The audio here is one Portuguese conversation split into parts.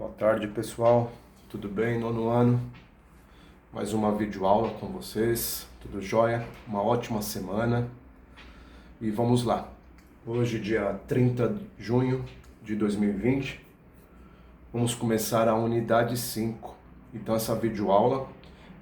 Boa tarde, pessoal. Tudo bem? Nono ano. Mais uma videoaula com vocês. Tudo jóia? Uma ótima semana. E vamos lá. Hoje, dia 30 de junho de 2020, vamos começar a unidade 5. Então, essa videoaula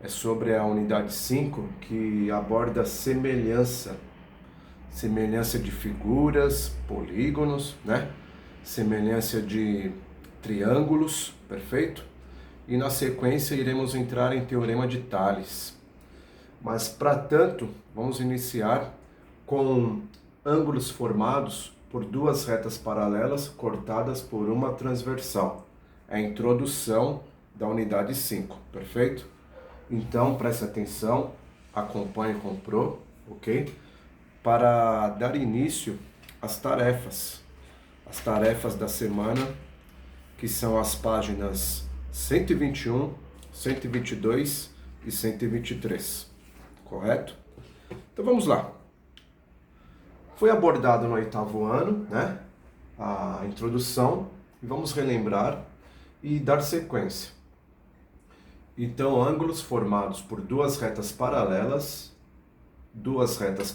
é sobre a unidade 5, que aborda semelhança de figuras, polígonos, né? Semelhança de triângulos, perfeito? E na sequência iremos entrar em Teorema de Tales. Mas, para tanto, vamos iniciar com ângulos formados por duas retas paralelas cortadas por uma transversal. É a introdução da unidade 5, perfeito? Então, preste atenção, acompanhe com o Pro, ok? Para dar início às tarefas da semana, que são as páginas 121, 122 e 123, correto? Então vamos lá. Foi abordado no oitavo ano, né, a introdução, e vamos relembrar e dar sequência. Então, ângulos formados por duas retas paralelas, as retas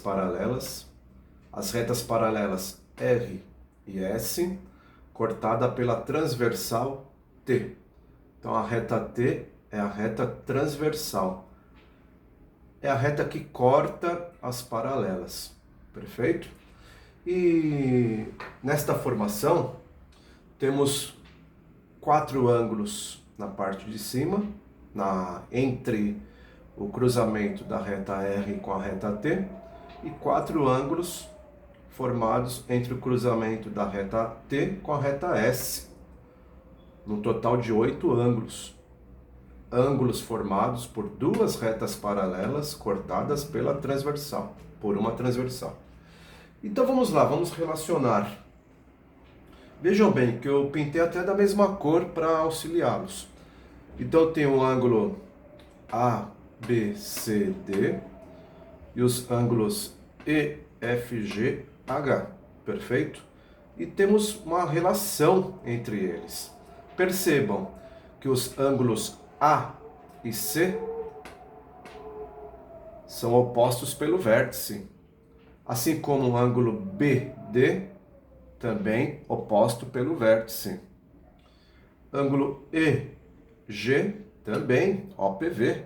paralelas R e S, cortada pela transversal T. Então, a reta T é a reta transversal. É a reta que corta as paralelas. Perfeito? E nesta formação, temos quatro ângulos na parte de cima, entre o cruzamento da reta R com a reta T, e quatro ângulos formados entre o cruzamento da reta T com a reta S, no total de 8 ângulos. Ângulos formados por duas retas paralelas cortadas por uma transversal. Então vamos lá, vamos relacionar. Vejam bem que eu pintei até da mesma cor para auxiliá-los. Então eu tenho o ângulo ABCD e os ângulos EFGH, perfeito? E temos uma relação entre eles. Percebam que os ângulos A e C são opostos pelo vértice, assim como o ângulo BD também oposto pelo vértice. Ângulo EG também OPV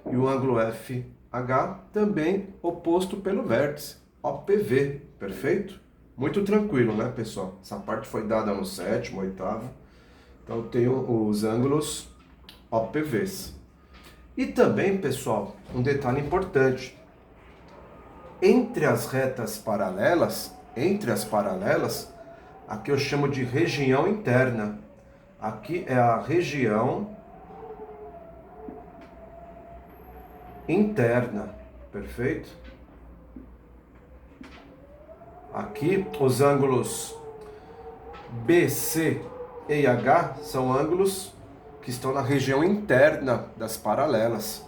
e o ângulo FH também oposto pelo vértice, OPV, perfeito? Muito tranquilo, né, pessoal? Essa parte foi dada no sétimo, oitavo. Então, eu tenho os ângulos OPVs. E também, pessoal, um detalhe importante. Entre as paralelas, aqui eu chamo de região interna. Aqui é a região interna, perfeito? Aqui os ângulos BC e H são ângulos que estão na região interna das paralelas.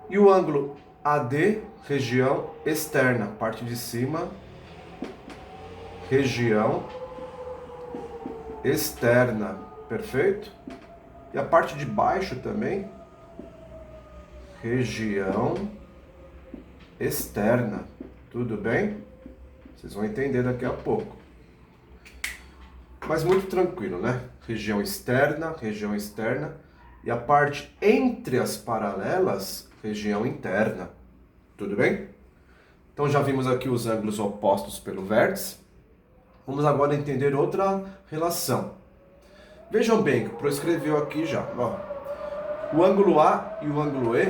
E o ângulo AD, região externa, parte de cima, região externa, perfeito? E a parte de baixo também, região externa, tudo bem? Vocês vão entender daqui a pouco. Mas muito tranquilo, né? Região externa, e a parte entre as paralelas, região interna. Tudo bem? Então já vimos aqui os ângulos opostos pelo vértice. Vamos agora entender outra relação. Vejam bem, que o Pro escreveu aqui já. Ó. O ângulo A e o ângulo E,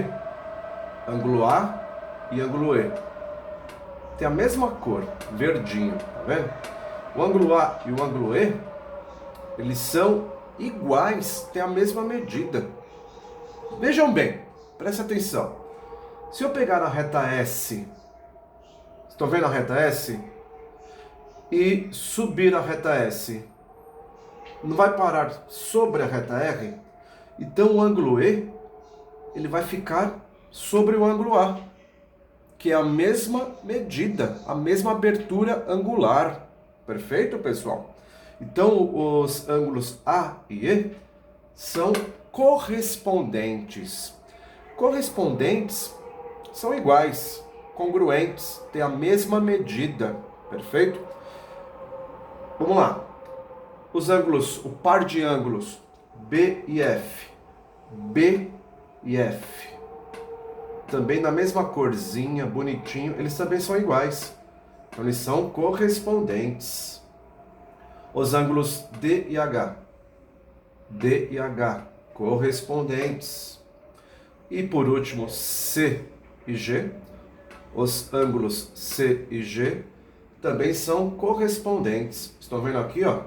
tem a mesma cor, verdinho, tá vendo? O ângulo A e o ângulo E, eles são iguais, têm a mesma medida. Vejam bem, presta atenção. Se eu pegar a reta S, estão vendo a reta S? E subir a reta S, não vai parar sobre a reta R? Então o ângulo E, ele vai ficar sobre o ângulo A, que é a mesma medida, a mesma abertura angular. Perfeito, pessoal? Então, os ângulos A e E são correspondentes. Correspondentes são iguais, congruentes, têm a mesma medida, perfeito? Vamos lá. Os ângulos, o par de ângulos B e F. B e F. Também na mesma corzinha, bonitinho, eles também são iguais. Então eles são correspondentes. Os ângulos D e H. D e H, correspondentes. E por último, C e G. Os ângulos C e G também são correspondentes. Estão vendo aqui, ó?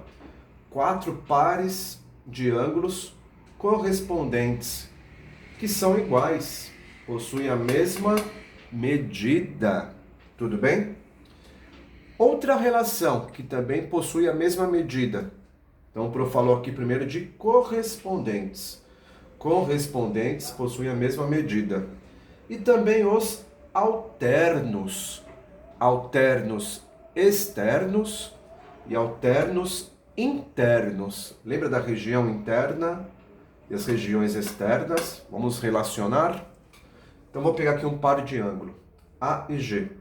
4 pares de ângulos correspondentes, que são iguais, possuem a mesma medida. Tudo bem? Outra relação que também possui a mesma medida. Então, o Pro falou aqui primeiro de correspondentes. Correspondentes possuem a mesma medida. E também os alternos. Alternos externos e alternos internos. Lembra da região interna e as regiões externas? Vamos relacionar? Então, vou pegar aqui um par de ângulo. A e G.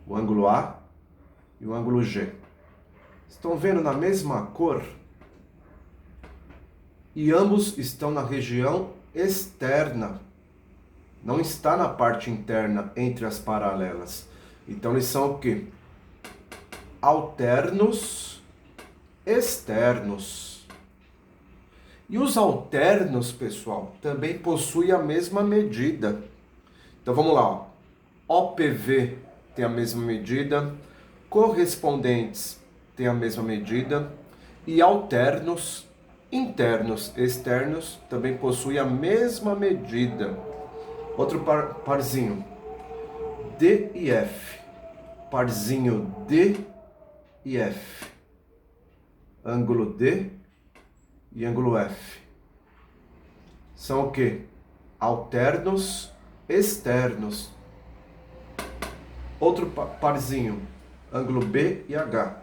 O ângulo A e o ângulo G. Estão vendo na mesma cor? E ambos estão na região externa. Não está na parte interna entre as paralelas. Então eles são o quê? Alternos externos. E os alternos, pessoal, também possuem a mesma medida. Então vamos lá, ó. OPV tem a mesma medida, correspondentes tem a mesma medida e alternos internos, externos também possuem a mesma medida. Outro parzinho, D e F. Parzinho D e F. Ângulo D e ângulo F. São o quê? Alternos externos. Outro parzinho, ângulo B e H.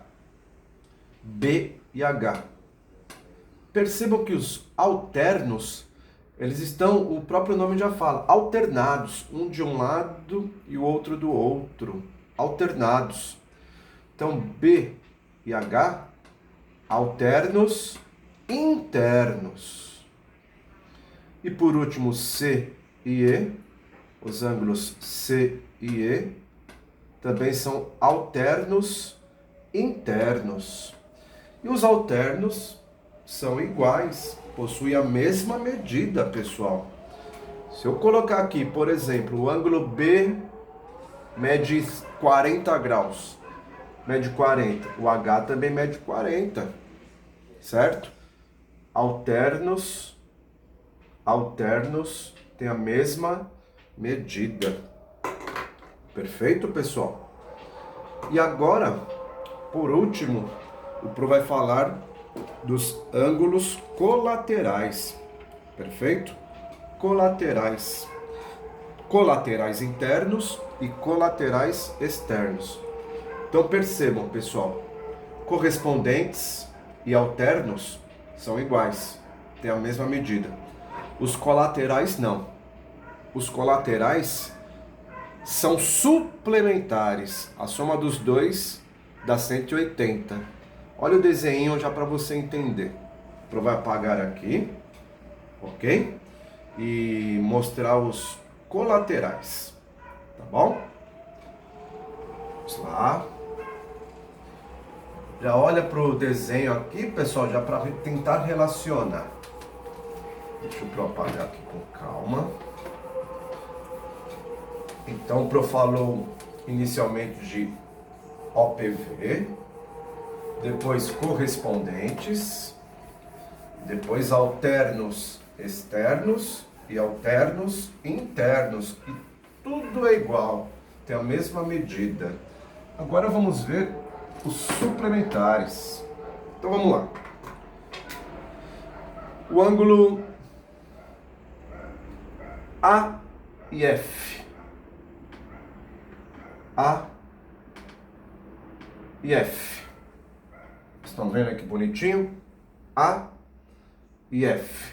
B e H. Percebam que os alternos, eles estão, o próprio nome já fala, alternados, um de um lado e o outro do outro, alternados. Então, B e H, alternos internos. E por último, C e E, os ângulos C e E, também são alternos internos. E os alternos são iguais, possuem a mesma medida, pessoal. Se eu colocar aqui, por exemplo, o ângulo B mede 40 graus, mede 40, o H também mede 40, certo? Alternos têm a mesma medida. Perfeito, pessoal? E agora, por último, o Pro vai falar dos ângulos colaterais. Perfeito? Colaterais. Colaterais internos e colaterais externos. Então percebam, pessoal, correspondentes e alternos são iguais, têm a mesma medida. Os colaterais não. Os colaterais são suplementares. A soma dos dois dá 180. Olha o desenho já para você entender. Pro vai apagar aqui, ok? E mostrar os colaterais, tá bom? Vamos lá. Já olha pro desenho aqui, pessoal, já para tentar relacionar. Deixa eu apagar aqui com calma. Então, o Pro falou inicialmente de OPV, depois correspondentes, depois alternos externos e alternos internos, e tudo é igual, tem a mesma medida. Agora vamos ver os suplementares. Então vamos lá. O ângulo A e F. A e F. Estão vendo aqui bonitinho? A e F.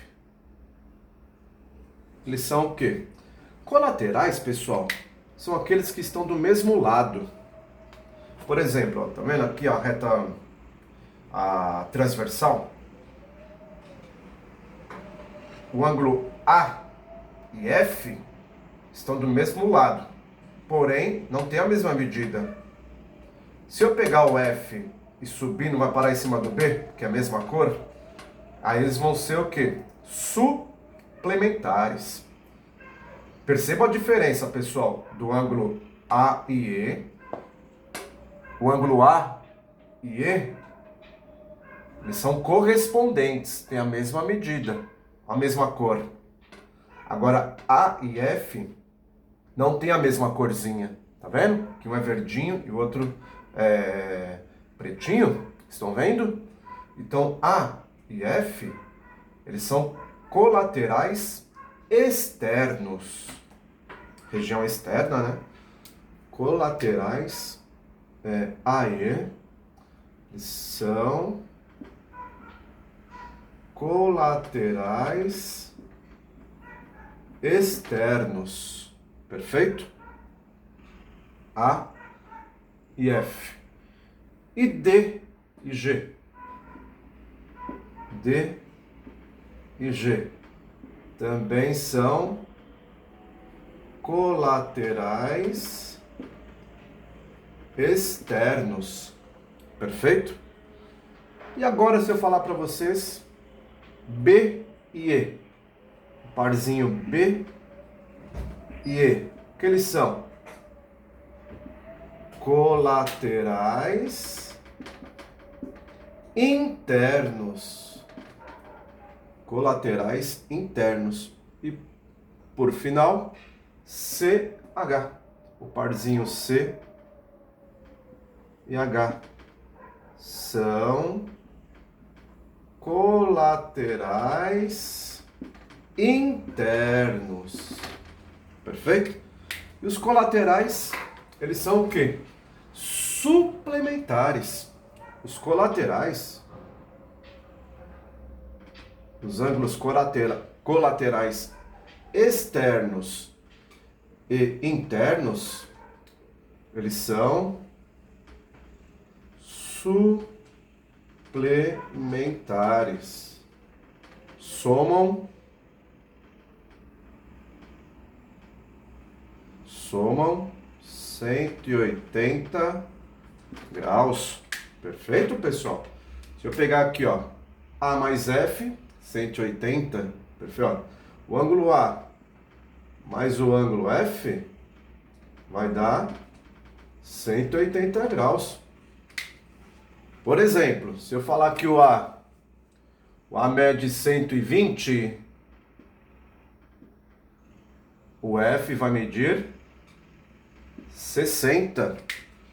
eles são o quê? Colaterais, pessoal, são aqueles que estão do mesmo lado. Por exemplo, ó, tá vendo aqui a reta a transversal? O ângulo A e F estão do mesmo lado, porém não tem a mesma medida. Se eu pegar o F e subir, não vai parar em cima do B, que é a mesma cor? Aí eles vão ser o quê? Suplementares. Perceba a diferença, pessoal, do ângulo A e E. O ângulo A e E, eles são correspondentes, têm a mesma medida, a mesma cor. Agora, A e F não tem a mesma corzinha, tá vendo? Que um é verdinho e o outro é pretinho, estão vendo? Então, A e F, eles são colaterais externos. Região externa, né? Colaterais A e E são colaterais externos. Perfeito? A e F. E D e G. D e G também são colaterais externos. Perfeito? E agora, se eu falar para vocês B e E, o parzinho B e E, o que eles são? Colaterais internos. Colaterais internos. E, por final, CH, o parzinho C e H são colaterais internos. Perfeito? E os colaterais, eles são o quê? Suplementares. Os colaterais, os ângulos colaterais externos e internos, eles são suplementares. Somam 180 graus. Perfeito, pessoal? Se eu pegar aqui, ó, A mais F, 180, perfeito? O ângulo A mais o ângulo F vai dar 180 graus. Por exemplo, se eu falar que o A mede 120, o F vai medir 60,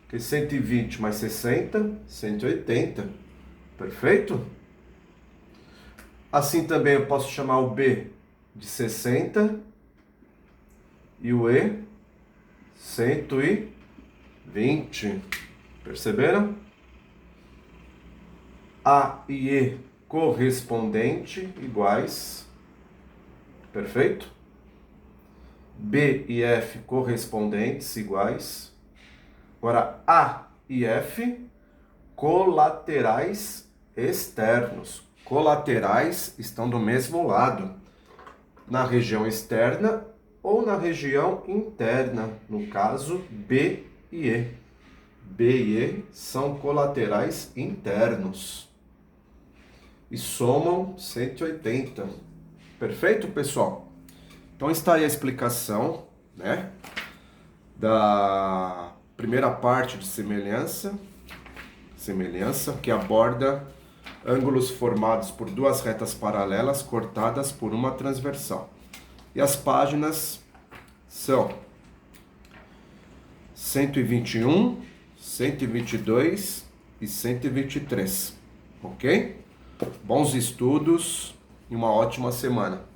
que 120 mais 60, 180, perfeito? Assim também eu posso chamar o B de 60 e o E 120, perceberam? A e E correspondente iguais, perfeito? B e F correspondentes iguais. Agora, A e F colaterais externos. Colaterais estão do mesmo lado, na região externa ou na região interna, no caso B e E. B e E são colaterais internos e somam 180. Perfeito, pessoal? Então está aí a explicação, né, da primeira parte de semelhança, que aborda ângulos formados por duas retas paralelas cortadas por uma transversal. E as páginas são 121, 122 e 123, ok? Bons estudos e uma ótima semana.